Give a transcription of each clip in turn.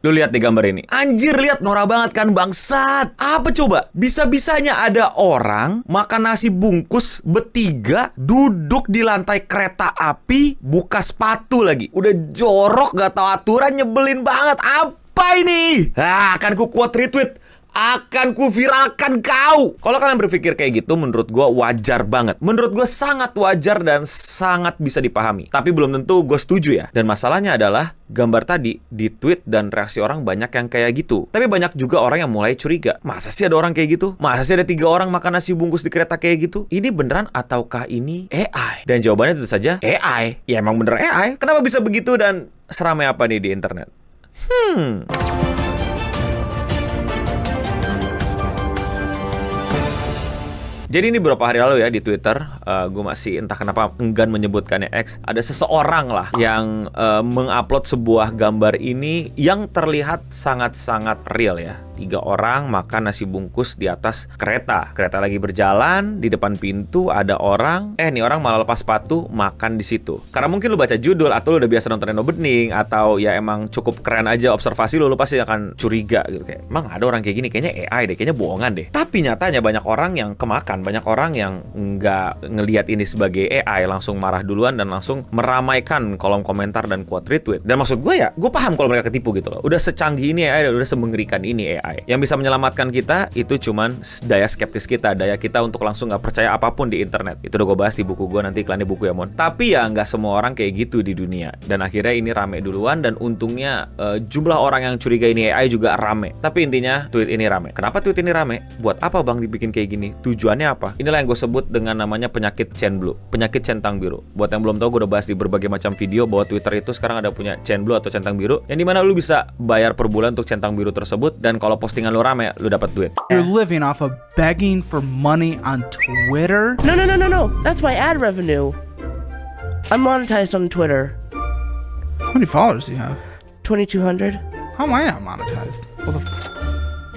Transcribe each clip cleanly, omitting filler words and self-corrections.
Lu lihat di gambar ini. Anjir, lihat norak banget kan, bangsat. Apa coba? Bisa-bisanya ada orang makan nasi bungkus bertiga, duduk di lantai kereta api, buka sepatu lagi. Udah jorok, gak tahu aturan, nyebelin banget. Apa ini? Akan ku quote retweet. Akan ku viralkan kau. Kalau kalian berpikir kayak gitu, menurut gue wajar banget. Menurut gue sangat wajar dan sangat bisa dipahami. Tapi belum tentu gue setuju ya. Dan masalahnya adalah gambar tadi di tweet dan reaksi orang banyak yang kayak gitu. Tapi banyak juga orang yang mulai curiga. Masa sih ada orang kayak gitu? Masa sih ada 3 orang makan nasi bungkus di kereta kayak gitu? Ini beneran ataukah ini AI? Dan jawabannya tentu saja AI. Ya emang bener AI. Kenapa bisa begitu dan seramai apa nih di internet? Jadi ini beberapa hari lalu ya di Twitter, gue masih entah kenapa enggan menyebutkannya X. Ada seseorang lah yang mengupload sebuah gambar ini yang terlihat sangat-sangat real ya. 3 orang makan nasi bungkus di atas kereta. Kereta lagi berjalan, di depan pintu ada orang. Nih orang malah lepas sepatu makan di situ. Karena mungkin lu baca judul atau lu udah biasa nontonin opening atau ya emang cukup keren aja observasi lu pasti akan curiga gitu kayak, emang ada orang kayak gini, kayaknya AI deh, kayaknya bohongan deh. Tapi nyatanya banyak orang yang kemakan, banyak orang yang nggak ngelihat ini sebagai AI, langsung marah duluan dan langsung meramaikan kolom komentar dan quote retweet. Dan maksud gue ya, gue paham kalau mereka ketipu gitu loh. Udah secanggih ini AI, udah semengerikan ini AI. Yang bisa menyelamatkan kita itu cuman daya skeptis kita, daya kita untuk langsung nggak percaya apapun di internet. Itu udah gue bahas di buku gue, nanti iklannya buku ya Mon. Tapi ya nggak semua orang kayak gitu di dunia. Dan akhirnya ini rame duluan dan untungnya jumlah orang yang curiga ini AI juga rame. Tapi intinya tweet ini rame. Kenapa tweet ini rame? Buat apa bang dibikin kayak gini? Tujuannya apa? Inilah yang gue sebut dengan namanya penyakit Chen Blue, penyakit centang biru. Buat yang belum tahu, gue udah bahas di berbagai macam video bahwa Twitter itu sekarang ada punya Chen Blue atau centang biru, yang dimana lu bisa bayar per bulan untuk centang biru tersebut, dan kalau postingan lu rame, lu dapat duit. You're living off of begging for money on Twitter? No. That's my ad revenue. I'm monetized on Twitter. How many followers do you have? 2,200. How am I not monetized?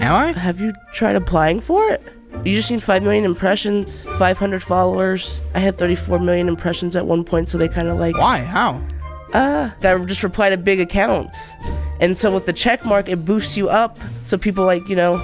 Am I? Have you tried applying for it? You just need 5 million impressions, 500 followers. I had 34 million impressions at one point, so they kind of like... Why? How? That just reply to big accounts. And so with the check mark, it boosts you up. So people like, you know...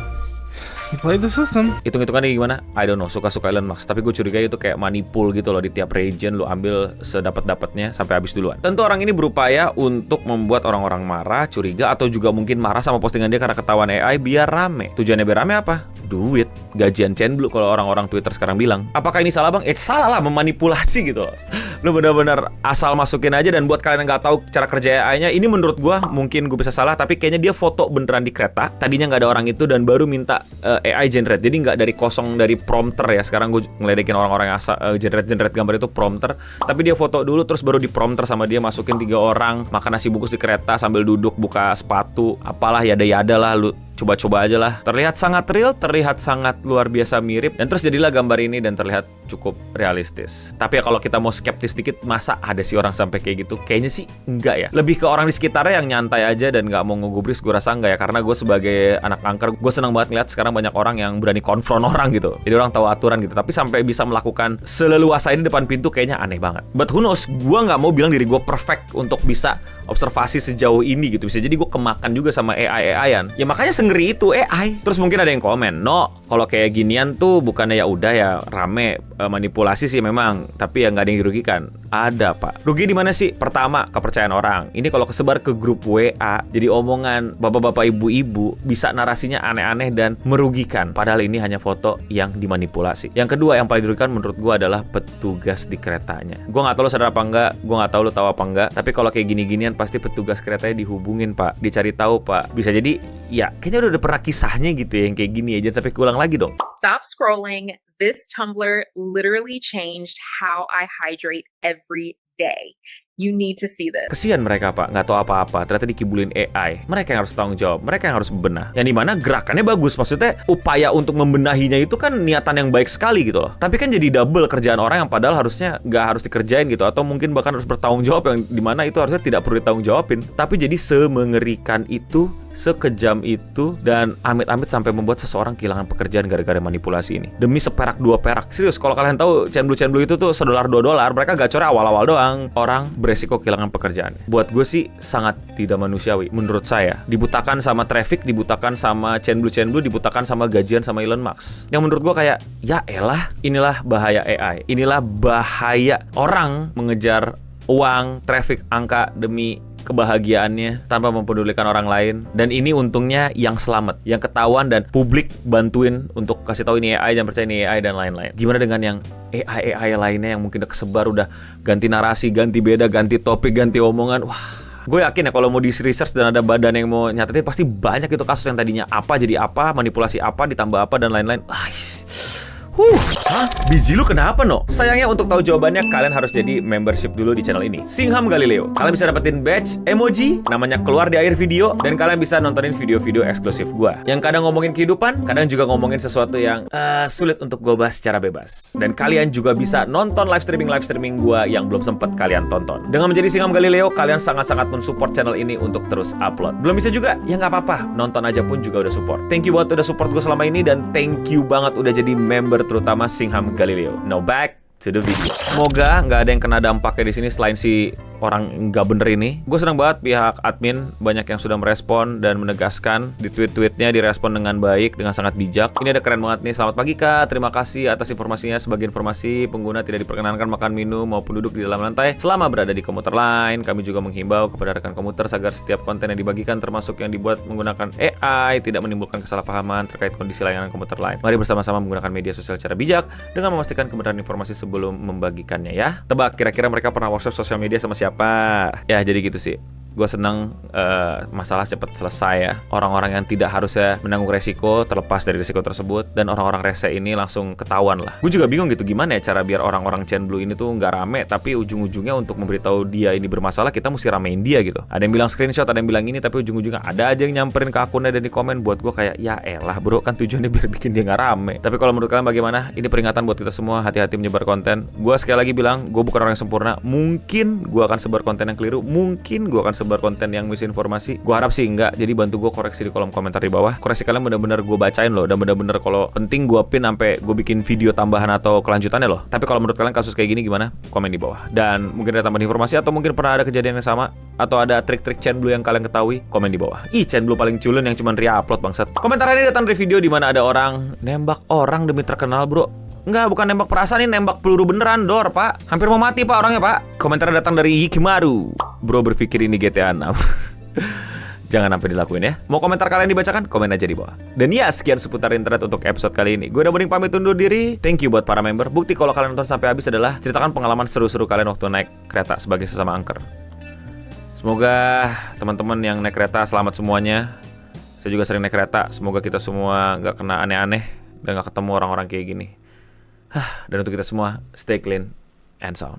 You played the system. Hitung-hitungannya gimana? I don't know, suka-suka Elon Musk. Tapi gue curiga itu kayak money pool gitu loh. Di tiap region lu ambil sedapat-dapatnya sampai habis duluan. Tentu orang ini berupaya untuk membuat orang-orang marah, curiga, atau juga mungkin marah sama postingan dia karena ketahuan AI biar rame. Tujuannya biar rame apa? Duit, gajian Chen Blue kalau orang-orang Twitter sekarang bilang. Apakah ini salah bang? Salah lah, memanipulasi gitu loh. Lu bener-bener asal masukin aja. Dan buat kalian yang nggak tahu cara kerja AI-nya, ini menurut gue mungkin gue bisa salah, tapi kayaknya dia foto beneran di kereta. Tadinya nggak ada orang itu dan baru minta AI generate. Jadi nggak dari kosong, dari prompter ya. Sekarang gue ngeledekin orang-orang yang generate gambar itu prompter. Tapi dia foto dulu terus baru di prompter sama dia masukin 3 orang makan nasi bungkus di kereta sambil duduk buka sepatu. Apalah yada-yada lah, lu coba-coba aja lah. Terlihat sangat real, terlihat sangat luar biasa mirip, dan terus jadilah gambar ini dan terlihat cukup realistis. Tapi ya kalau kita mau skeptis dikit, masa ada sih orang sampai kayak gitu? Kayaknya sih enggak ya. Lebih ke orang di sekitarnya yang nyantai aja dan nggak mau ngegubris, gue rasa enggak ya. Karena gue sebagai anak angker, gue senang banget ngeliat sekarang banyak orang yang berani konfront orang gitu. Jadi orang tahu aturan gitu. Tapi sampai bisa melakukan seleluasa ini depan pintu kayaknya aneh banget. But who knows, gue nggak mau bilang diri gue perfect untuk bisa observasi sejauh ini gitu. Bisa jadi gue kemakan juga sama AI-an. Ya makanya ngeri itu AI. Terus mungkin ada yang komen, no, kalau kayak ginian tuh bukannya ya udah ya rame, manipulasi sih memang, tapi ya nggak ada yang dirugikan. Ada pak. Rugi di mana sih? Pertama, kepercayaan orang. Ini kalau kesebar ke grup WA, jadi omongan bapak-bapak ibu-ibu, bisa narasinya aneh-aneh dan merugikan. Padahal ini hanya foto yang dimanipulasi. Yang kedua yang paling dirugikan menurut gue adalah petugas di keretanya. Gue nggak tahu lo sadar apa enggak, gue nggak tahu lo tahu apa enggak. Tapi kalau kayak gini-ginian pasti petugas keretanya dihubungin pak, dicari tahu pak. Bisa jadi ya kayaknya udah pernah kisahnya gitu ya yang kayak gini ya. Jangan sampai keulang lagi dong. Stop scrolling. This Tumblr literally changed how I hydrate every day. You need to see this. Kesian mereka pak, nggak tahu apa-apa, ternyata dikibulin AI. Mereka yang harus tanggung jawab, mereka yang harus bebenah. Yang dimana gerakannya bagus, maksudnya upaya untuk membenahinya itu kan niatan yang baik sekali gitu loh. Tapi kan jadi double kerjaan orang yang padahal harusnya nggak harus dikerjain gitu, atau mungkin bahkan harus bertanggung jawab yang dimana itu harusnya tidak perlu ditanggung jawabin. Tapi jadi semengerikan itu, sekejam itu, dan amit-amit sampai membuat seseorang kehilangan pekerjaan gara-gara manipulasi ini. Demi seperak 2 perak. Serius, kalau kalian tahu Chen Blue itu tuh $1 $2, mereka gacornya awal-awal doang. Orang beresiko kehilangan pekerjaannya. Buat gue sih sangat tidak manusiawi menurut saya. Dibutakan sama traffic, dibutakan sama Chen Blue, dibutakan sama gajian sama Elon Musk. Yang menurut gue kayak, ya elah, inilah bahaya AI. Inilah bahaya orang mengejar uang, traffic, angka demi kebahagiaannya tanpa mempedulikan orang lain. Dan ini untungnya yang selamat, yang ketahuan dan publik bantuin untuk kasih tahu ini AI, jangan percaya ini AI dan lain-lain. Gimana dengan yang AI lainnya yang mungkin udah kesebar, udah ganti narasi, ganti beda, ganti topik, ganti omongan. Wah, gue yakin ya kalau mau di research dan ada badan yang mau nyatetin, pasti banyak itu kasus yang tadinya apa jadi apa, manipulasi apa ditambah apa dan lain-lain. Hah? Biji lu kenapa no? Sayangnya untuk tahu jawabannya kalian harus jadi membership dulu di channel ini, Singham Galileo. Kalian bisa dapetin badge, emoji, namanya keluar di akhir video, dan kalian bisa nontonin video-video eksklusif gua yang kadang ngomongin kehidupan, kadang juga ngomongin sesuatu yang sulit untuk gua bahas secara bebas. Dan kalian juga bisa nonton live streaming gua yang belum sempat kalian tonton. Dengan menjadi Singham Galileo, kalian sangat-sangat mensupport channel ini untuk terus upload. Belum bisa juga? Ya nggak apa-apa, nonton aja pun juga udah support. Thank you banget udah support gua selama ini, dan thank you banget udah jadi member terutama Singham Galileo. Now back to the video. Semoga nggak ada yang kena dampaknya di sini selain si orang nggak bener ini. Gue senang banget pihak admin banyak yang sudah merespon dan menegaskan di tweet-tweetnya, direspon dengan baik, dengan sangat bijak. Ini ada keren banget nih. Selamat pagi Kak, terima kasih atas informasinya. Sebagai informasi, pengguna tidak diperkenankan makan, minum maupun duduk di dalam lantai selama berada di komuter lain. Kami juga menghimbau kepada rekan komuter agar setiap konten yang dibagikan termasuk yang dibuat menggunakan AI tidak menimbulkan kesalahpahaman terkait kondisi layanan komuter lain. Mari bersama-sama menggunakan media sosial secara bijak dengan memastikan kebenaran informasi sebelum membagikannya ya. Tebak kira-kira mereka pernah workshop sosial media sama siapa? Ya jadi gitu sih. Gue seneng masalah cepat selesai ya. Orang-orang yang tidak harusnya menanggung resiko terlepas dari resiko tersebut, dan orang-orang rese ini langsung ketahuan lah. Gue juga bingung gitu, gimana ya cara biar orang-orang Chen Blue ini tuh nggak rame, tapi ujung-ujungnya untuk memberitahu dia ini bermasalah kita mesti ramein dia gitu. Ada yang bilang screenshot, ada yang bilang ini, tapi ujung-ujungnya ada aja yang nyamperin ke akunnya dan di komen. Buat gue kayak, ya elah bro, kan tujuannya biar bikin dia nggak rame. Tapi kalau menurut kalian bagaimana? Ini peringatan buat kita semua, hati-hati menyebar konten. Gue sekali lagi bilang, gue bukan orang yang sempurna. Mungkin gue akan sebar konten yang keliru, mungkin gue akan sebar konten yang misinformasi. Gue harap sih enggak. Jadi bantu gue koreksi di kolom komentar di bawah. Koreksi kalian bener-bener gue bacain loh, dan bener-bener kalau penting gue pin sampai gue bikin video tambahan atau kelanjutannya loh. Tapi kalau menurut kalian kasus kayak gini gimana? Komen di bawah. Dan mungkin ada tambahan informasi atau mungkin pernah ada kejadian yang sama atau ada trik-trik Chen Blue yang kalian ketahui, komen di bawah. Ih, Chen Blue paling culun yang cuma re-upload bangsat. Komentar ini datang dari video di mana ada orang nembak orang demi terkenal, bro. Enggak, bukan nembak perasaan, ini nembak peluru beneran, Dor, Pak. Hampir mau mati, Pak, orangnya, Pak. Komentar datang dari Hikimaru. Bro berpikir ini GTA 6. Jangan sampai dilakuin ya. Mau komentar kalian dibacakan? Komen aja di bawah. Dan ya, sekian seputar internet untuk episode kali ini. Gue udah mending pamit undur diri. Thank you buat para member. Bukti kalau kalian nonton sampai habis adalah ceritakan pengalaman seru-seru kalian waktu naik kereta sebagai sesama angker. Semoga teman-teman yang naik kereta selamat semuanya. Saya juga sering naik kereta. Semoga kita semua gak kena aneh-aneh dan gak ketemu orang-orang kayak gini. Dan untuk kita semua, stay clean and sound.